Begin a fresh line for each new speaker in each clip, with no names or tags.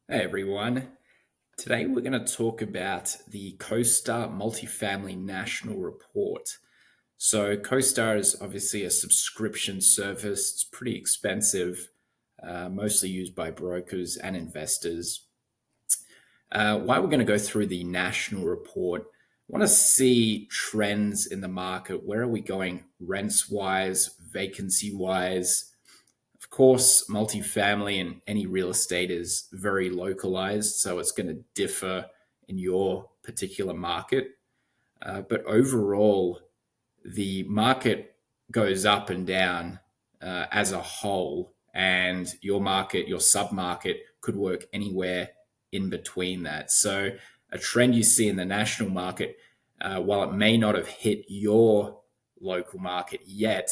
Hey everyone. Today we're going to talk about the Costar Multifamily National Report. So, Costar is obviously a subscription service. It's pretty expensive, mostly used by brokers and investors. Why we're going to go through the national report, I want to see trends in the market. Where are we going rents wise, vacancy wise? Of course, multifamily and any real estate is very localized, so it's going to differ in your particular market. But overall, the market goes up and down as a whole, and your market, your sub market, could work anywhere in between that. So, a trend you see in the national market, while it may not have hit your local market yet,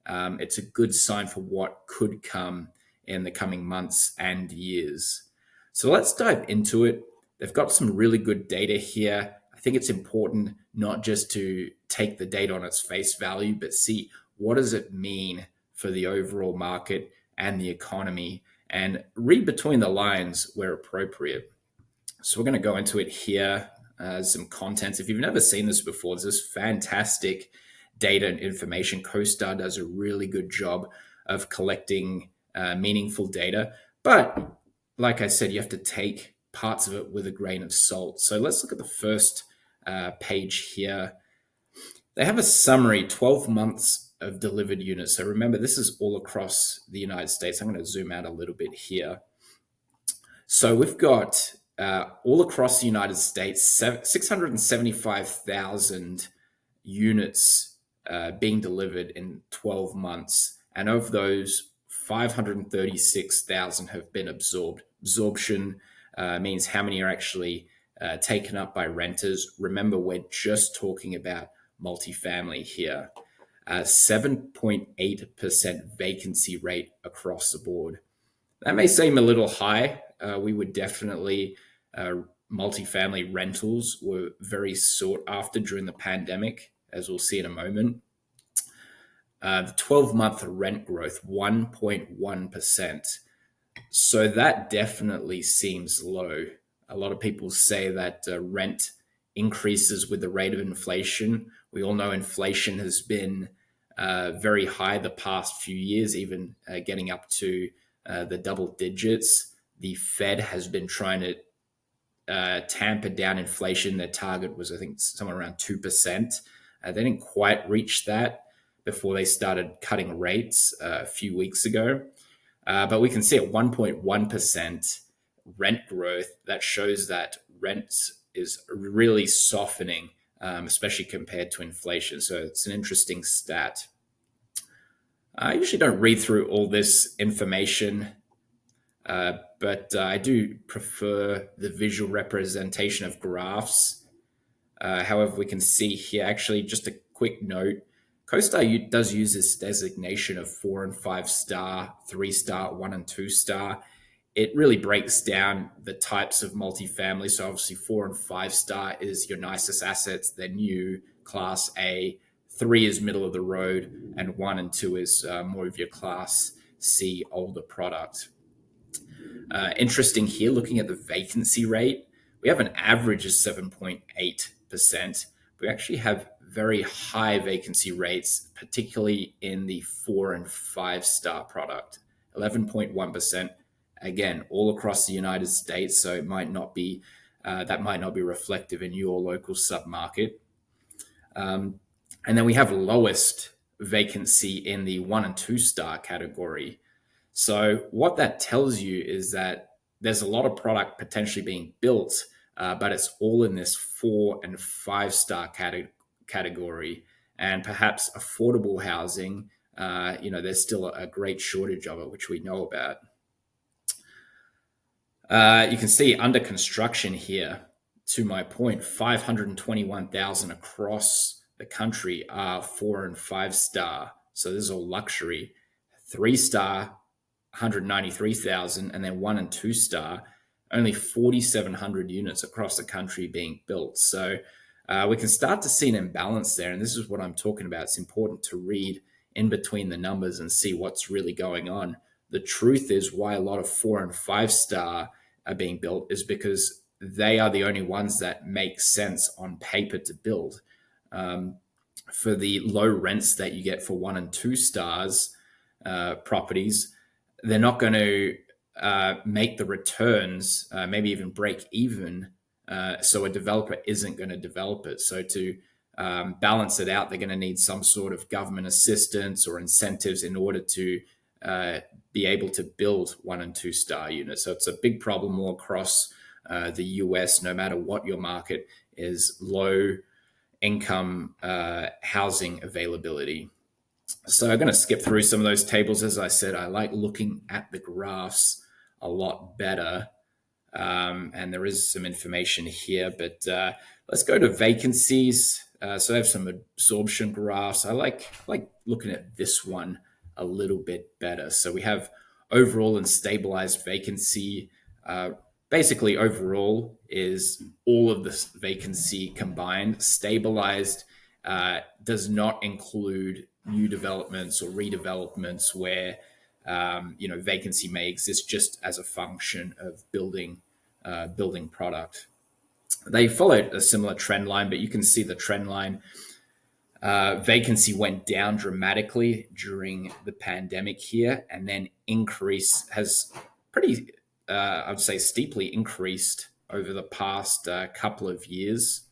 it's a good sign for what could come in the coming months and years. So let's dive into it. They've got some really good data here. I think it's important not just to take the data on its face value, but see what does it mean for the overall market and the economy, and read between the lines where appropriate. So we're going to go into it here. Some contents. If you've never seen this before, there's this fantastic data and information. CoStar does a really good job of collecting meaningful data. But like I said, you have to take parts of it with a grain of salt. So let's look at the first page here. They have a summary 12 months of delivered units. So remember, this is all across the United States. I'm going to zoom out a little bit here. So we've got all across the United States 675,000 units being delivered in 12 months. And of those, 536,000 have been absorbed. Absorption means how many are actually taken up by renters. Remember, we're just talking about multifamily here. 7.8% vacancy rate across the board. That may seem a little high. We would definitely, multifamily rentals were very sought after during the pandemic, as we'll see in a moment. The 12-month rent growth, 1.1%. So that definitely seems low. A lot of people say that rent increases with the rate of inflation. We all know inflation has been very high the past few years, even getting up to the double digits. The Fed has been trying to tamper down inflation. Their target was, I think, somewhere around 2%. They didn't quite reach that before they started cutting rates a few weeks ago. But we can see at 1.1% rent growth, that shows that rent is really softening, especially compared to inflation. So it's an interesting stat. I usually don't read through all this information, but I do prefer the visual representation of graphs. However, we can see here, actually, just a quick note, CoStar does use this designation of 4 and 5 star, 3 star, 1 and 2 star. It really breaks down the types of multifamily. So obviously 4 and 5 star is your nicest assets, then new class A, 3 is middle of the road, and 1 and 2 is more of your class C older product. Interesting here, looking at the vacancy rate, we have an average of 7.8%. We actually have very high vacancy rates, particularly in the 4 and 5 star product, 11.1%. Again, all across the United States, so it might not be that might not be reflective in your local submarket. And then we have lowest vacancy in the 1 and 2 star category. So what that tells you is that there's a lot of product potentially being built, but it's all in this 4 and 5 star category, and perhaps affordable housing. There's still a great shortage of it, which we know about. You can see under construction here. To my point, 521,000 across the country are 4 and 5 star. So this is all luxury. 3 star, 193,000, and then 1 and 2 star, only 4,700 units across the country being built. So we can start to see an imbalance there. And this is what I'm talking about. It's important to read in between the numbers and see what's really going on. The truth is why a lot of 4 and 5 star are being built is because they are the only ones that make sense on paper to build. Um, for the low rents that you get for 1 and 2 stars properties, they're not going to make the returns, maybe even break even. So a developer isn't going to develop it. So to balance it out, they're going to need some sort of government assistance or incentives in order to uh, be able to build 1 and 2 star units. So it's a big problem all across the US, no matter what your market is, low income housing availability. So I'm going to skip through some of those tables. As I said, I like looking at the graphs a lot better. And there is some information here, but let's go to vacancies. So I have some absorption graphs. I like looking at this one a little bit better. So we have overall and stabilized vacancy. Uh, Basically, overall is all of this vacancy combined. Stabilized does not include new developments or redevelopments where vacancy may exist just as a function of building product. They followed a similar trend line, but you can see the trend line. Vacancy went down dramatically during the pandemic here, and then has pretty, I would say, steeply increased over the past couple of years.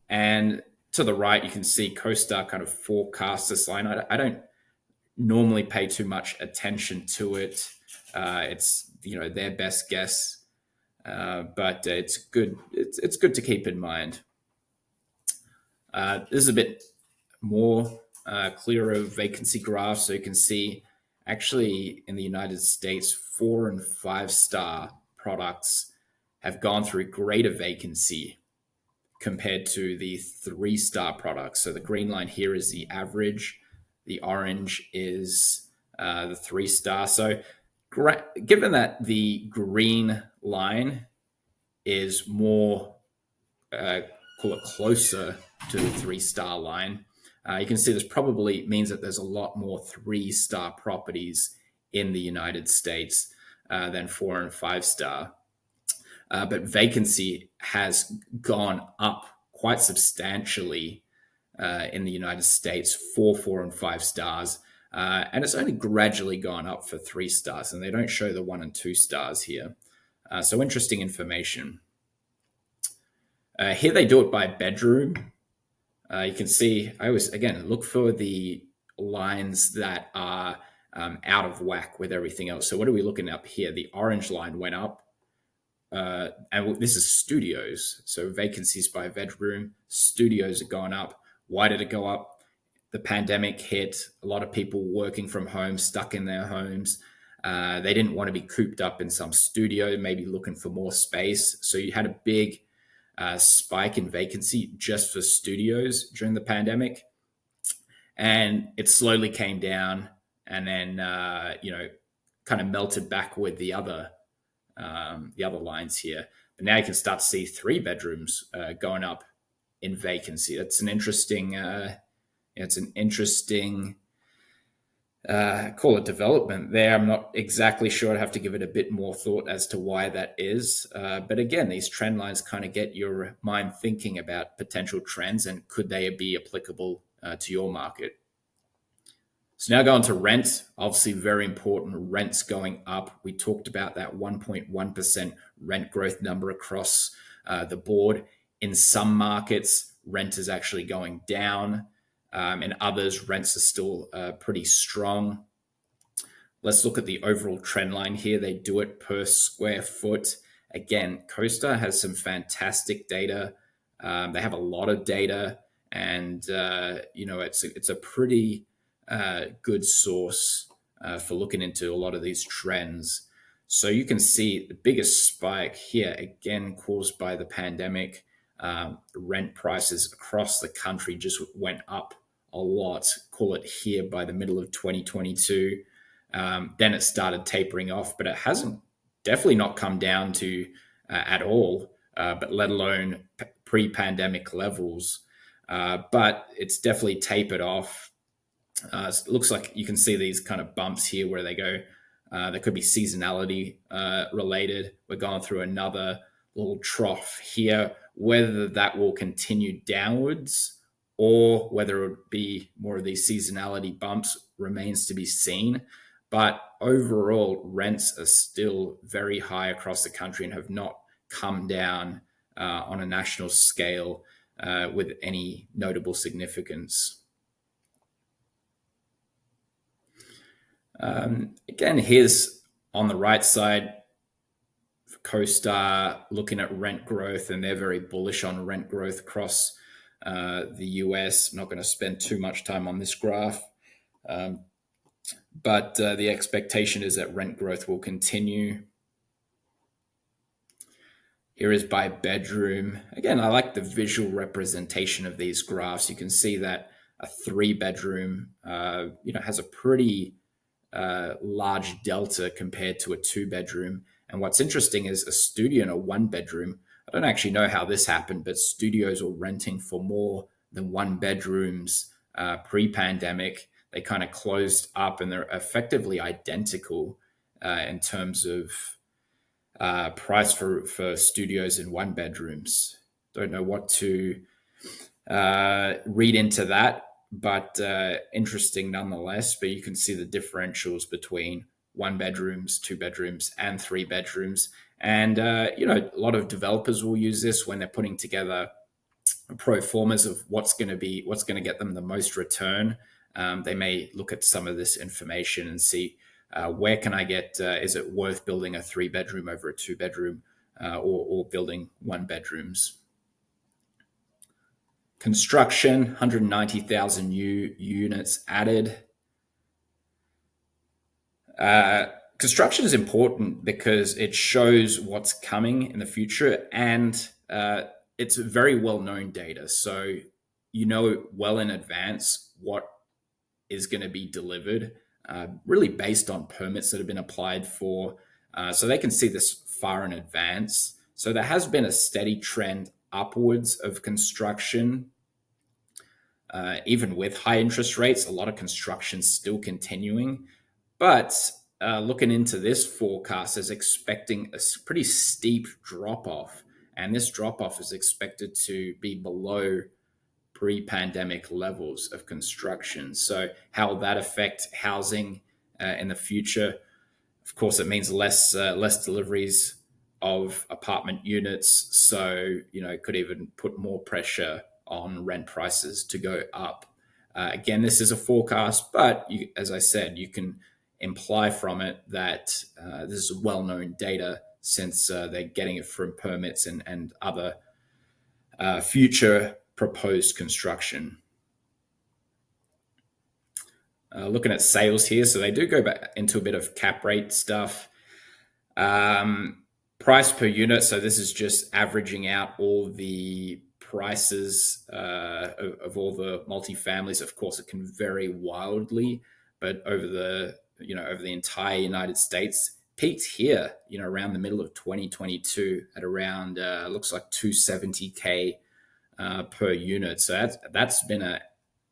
And to the right, you can see Costar kind of forecasts this line. I don't normally pay too much attention to it. It's their best guess, but it's good. It's good to keep in mind. This is a bit more clearer vacancy graph, so you can see actually in the United States, 4 and 5 star products have gone through greater vacancy compared to the 3 star products. So the green line here is the average, the orange is the 3 star. So given that the green line is more, call it closer to the 3 star line, you can see this probably means that there's a lot more 3 star properties in the United States than 4 and 5 star. But vacancy has gone up quite substantially in the United States for 4 and 5 stars. And it's only gradually gone up for 3 stars, and they don't show the 1 and 2 stars here. So interesting information. Here they do it by bedroom. You can see, I always, again, look for the lines that are out of whack with everything else. So what are we looking up here? The orange line went up. And this is studios. So vacancies by bedroom, studios have gone up. Why did it go up? The pandemic hit, a lot of people working from home, stuck in their homes. They didn't want to be cooped up in some studio, maybe looking for more space. So you had a big spike in vacancy just for studios during the pandemic. And it slowly came down and then, kind of melted back with the other lines here. But now you can start to see 3 bedrooms going up in vacancy. It's an interesting, call it development there. I'm not exactly sure. I'd have to give it a bit more thought as to why that is. But again, these trend lines kind of get your mind thinking about potential trends and could they be applicable to your market. So now going to rent, obviously very important. Rents going up. We talked about that 1.1% rent growth number across the board. In some markets, rent is actually going down. In others, rents are still pretty strong. Let's look at the overall trend line here. They do it per square foot. Again, Costar has some fantastic data. They have a lot of data, and it's a pretty good source for looking into a lot of these trends. So you can see the biggest spike here, again, caused by the pandemic. Rent prices across the country just went up a lot, call it here by the middle of 2022. Then it started tapering off, but it hasn't definitely not come down to at all, but let alone pre-pandemic levels. But it's definitely tapered off. It looks like you can see these kind of bumps here where they go There could be seasonality related. We're going through another little trough here. Whether that will continue downwards or whether it would be more of these seasonality bumps remains to be seen. But overall, rents are still very high across the country and have not come down on a national scale with any notable significance. Again, here's on the right side, Costar looking at rent growth, and they're very bullish on rent growth across the US. I'm not going to spend too much time on this graph, but the expectation is that rent growth will continue. Here is by bedroom. Again, I like the visual representation of these graphs. You can see that a 3 bedroom, has a pretty large delta compared to a 2 bedroom. And what's interesting is a studio and a 1 bedroom. I don't actually know how this happened, but studios were renting for more than 1 bedrooms pre-pandemic. They kind of closed up, and they're effectively identical in terms of price for studios and 1 bedrooms. Don't know what to read into that, but interesting nonetheless. But you can see the differentials between 1 bedrooms, 2 bedrooms, and 3 bedrooms. And a lot of developers will use this when they're putting together pro formas of what's going to get them the most return. They may look at some of this information and see where can I get, is it worth building a 3 bedroom over a 2 bedroom or building 1 bedrooms. Construction, 190,000 new units added. Construction is important because it shows what's coming in the future, and it's very well-known data. So you know well in advance what is going to be delivered, really based on permits that have been applied for. So they can see this far in advance. So there has been a steady trend upwards of construction. Even with high interest rates, a lot of construction still continuing. But looking into this forecast is expecting a pretty steep drop off. And this drop off is expected to be below pre-pandemic levels of construction. So how will that affect housing in the future? Of course, it means less deliveries of apartment units. So it could even put more pressure on rent prices to go up. Again, this is a forecast, but as I said, you can imply from it that this is well-known data since they're getting it from permits and other future proposed construction. Looking at sales here, so they do go back into a bit of cap rate stuff. Price per unit, so this is just averaging out all the prices of all the multifamilies. Of course, it can vary wildly, but over the entire United States, peaked here, around the middle of 2022 at around looks like 270K per unit. So that's been a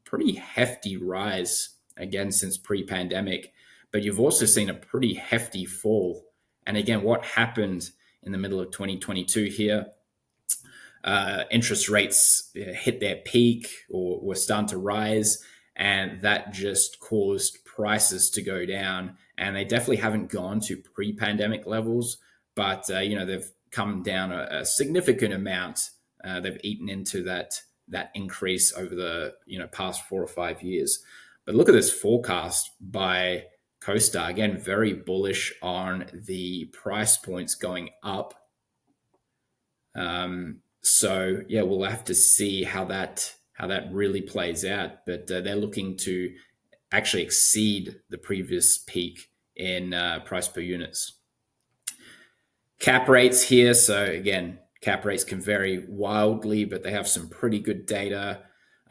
pretty hefty rise again since pre-pandemic. But you've also seen a pretty hefty fall. And again, what happened in the middle of 2022 here? Interest rates hit their peak or were starting to rise, and that just caused prices to go down. And they definitely haven't gone to pre-pandemic levels, but they've come down a significant amount. They've eaten into that increase over the past 4 or 5 years. But look at this forecast by Costar, again, very bullish on the price points going up. So yeah, we'll have to see how that really plays out. But they're looking to actually exceed the previous peak in price per units. Cap rates here. So again, cap rates can vary wildly, but they have some pretty good data.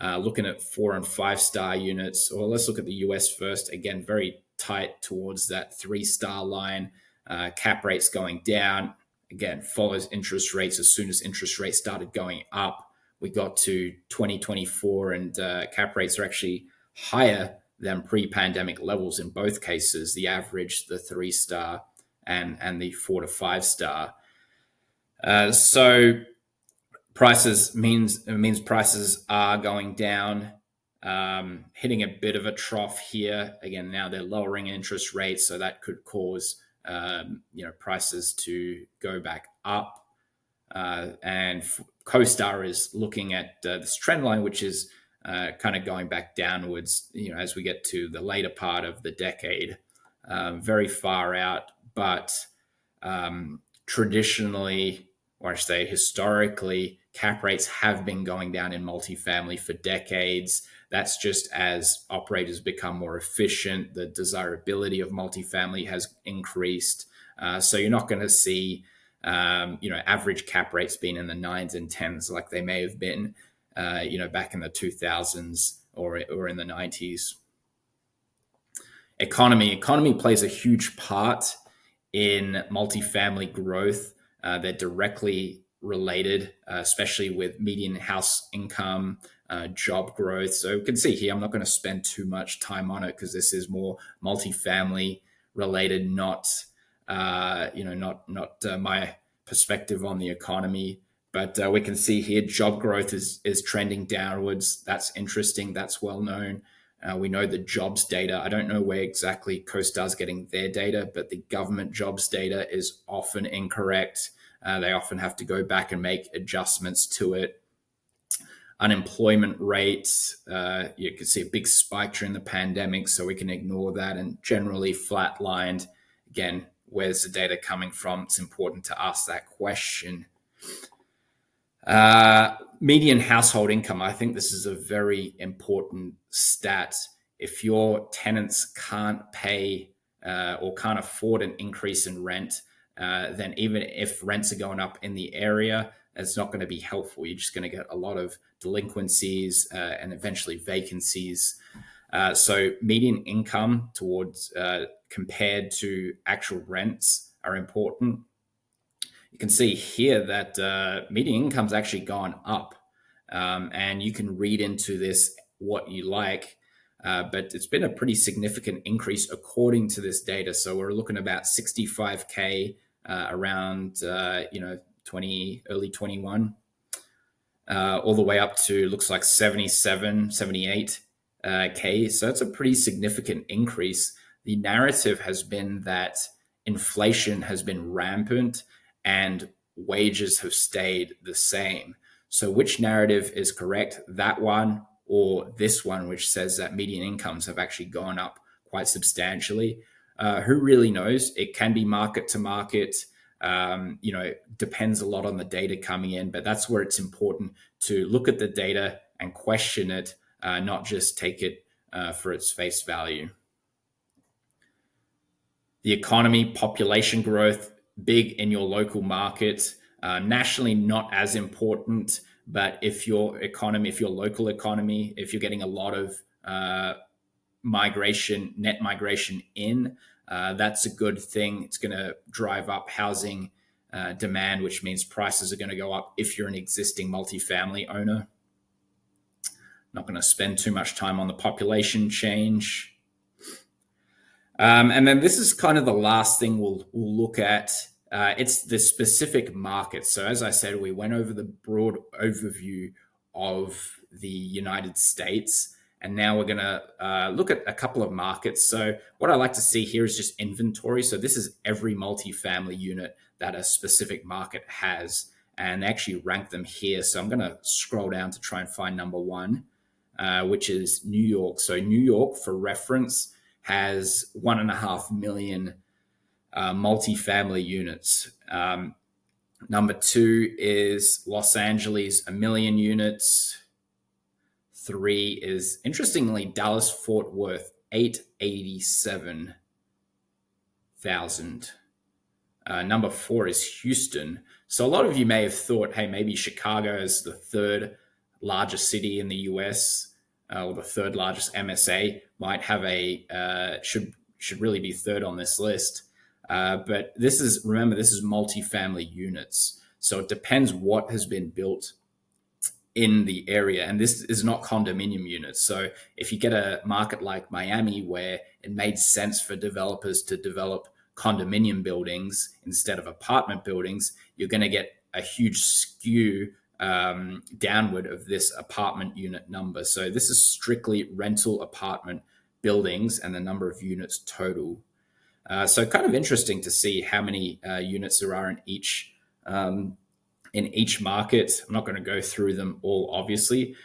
Looking at 4 and 5 star units, or let's look at the US first. Again, very tight towards that 3-star line. Cap rates going down. Again, follows interest rates. As soon as interest rates started going up, we got to 2024, and cap rates are actually higher than pre-pandemic levels in both cases. The average, the 3-star, and the 4 to 5 star. So prices means prices are going down, hitting a bit of a trough here. Again, now they're lowering interest rates, so that could cause prices to go back up. And Costar is looking at this trend line, which is kind of going back downwards, as we get to the later part of the decade, very far out. But traditionally, or I should say historically, cap rates have been going down in multifamily for decades. That's just as operators become more efficient, the desirability of multifamily has increased. So you're not going to see average cap rates being in the 9s and 10s like they may have been, back in the 2000s or in the 90s. Economy plays a huge part in multifamily growth. They're directly related, especially with median house income, job growth. So you can see here, I'm not going to spend too much time on it because this is more multifamily related, not my perspective on the economy. But we can see here job growth is trending downwards. That's interesting. That's well known. We know the jobs data. I don't know where exactly CoStar's getting their data, but the government jobs data is often incorrect. They often have to go back and make adjustments to it. Unemployment rates, you can see a big spike during the pandemic, so we can ignore that, and generally flatlined. Again, where's the data coming from? It's important to ask that question. Median household income. I think this is a very important stat. If your tenants can't pay or can't afford an increase in rent, then even if rents are going up in the area, it's not going to be helpful. You're just going to get a lot of delinquencies and eventually vacancies. So median income towards compared to actual rents are important. You can see here that median income's actually gone up, and you can read into this what you like, but it's been a pretty significant increase according to this data. So we're looking about 65K around early 21, all the way up to looks like 77, 78K. So that's a pretty significant increase. The narrative has been that inflation has been rampant and wages have stayed the same. So which narrative is correct? That one or this one, which says that median incomes have actually gone up quite substantially? Who really knows? It can be market to market. Depends a lot on the data coming in, but that's where it's important to look at the data and question it, not just take it for its face value. The economy, population growth, big in your local market. Nationally, not as important, but if your local economy, if you're getting a lot of net migration in, that's a good thing. It's going to drive up housing demand, which means prices are going to go up if you're an existing multifamily owner. Not going to spend too much time on the population change. And then this is kind of the last thing we'll look at. It's the specific market. So as I said, we went over the broad overview of the United States, and now we're going to look at a couple of markets. So what I like to see here is just inventory. So this is every multifamily unit that a specific market has, and they actually rank them here. So I'm going to scroll down to try and find number one, which is New York. So New York, for reference, has 1.5 million multifamily units. Number two is Los Angeles, 1 million units. 3 is, interestingly, Dallas Fort Worth, 887,000. Number 4 is Houston. So a lot of you may have thought, hey, maybe Chicago is the third largest city in the US, or the third largest MSA, might have should really be third on this list. But remember, this is multifamily units. So it depends what has been built in the area. And this is not condominium units. So if you get a market like Miami where it made sense for developers to develop condominium buildings instead of apartment buildings, you're going to get a huge skew downward of this apartment unit number. So this is strictly rental apartment buildings and the number of units total. So kind of interesting to see how many units there are in each market. I'm not going to go through them all, obviously,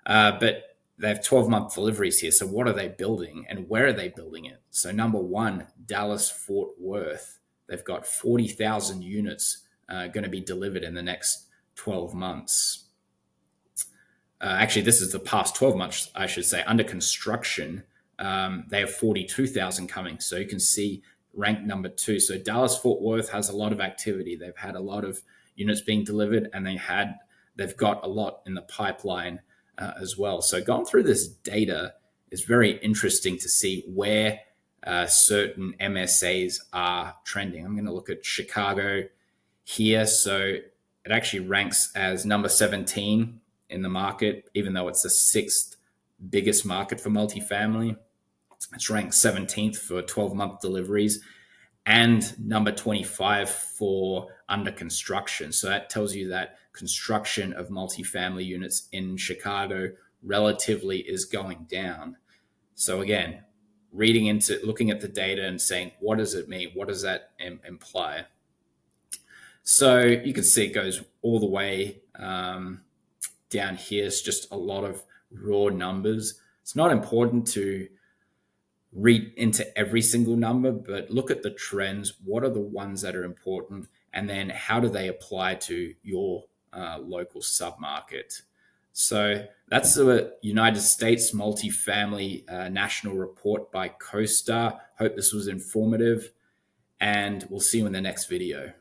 but they have 12-month deliveries here. So what are they building and where are they building it? So number one, Dallas Fort Worth. They've got 40,000 units going to be delivered in the next 12 months. Actually, this is the past 12 months, I should say. Under construction, they have 42,000 coming. So you can see ranked number two. So Dallas Fort Worth has a lot of activity. They've had a lot of units being delivered, and they've got a lot in the pipeline as well. So going through this data is very interesting to see where certain MSAs are trending. I'm going to look at Chicago here. So it actually ranks as number 17 in the market, even though it's the sixth biggest market for multifamily. It's ranked 17th for 12-month deliveries and number 25 for under construction. So that tells you that construction of multifamily units in Chicago relatively is going down. So again, looking at the data and saying, what does it mean? What does that imply? So you can see it goes all the way down here. It's just a lot of raw numbers. It's not important to read into every single number, but look at the trends. What are the ones that are important? And then how do they apply to your local submarket? So that's the United States Multifamily National Report by Costar. Hope this was informative, and we'll see you in the next video.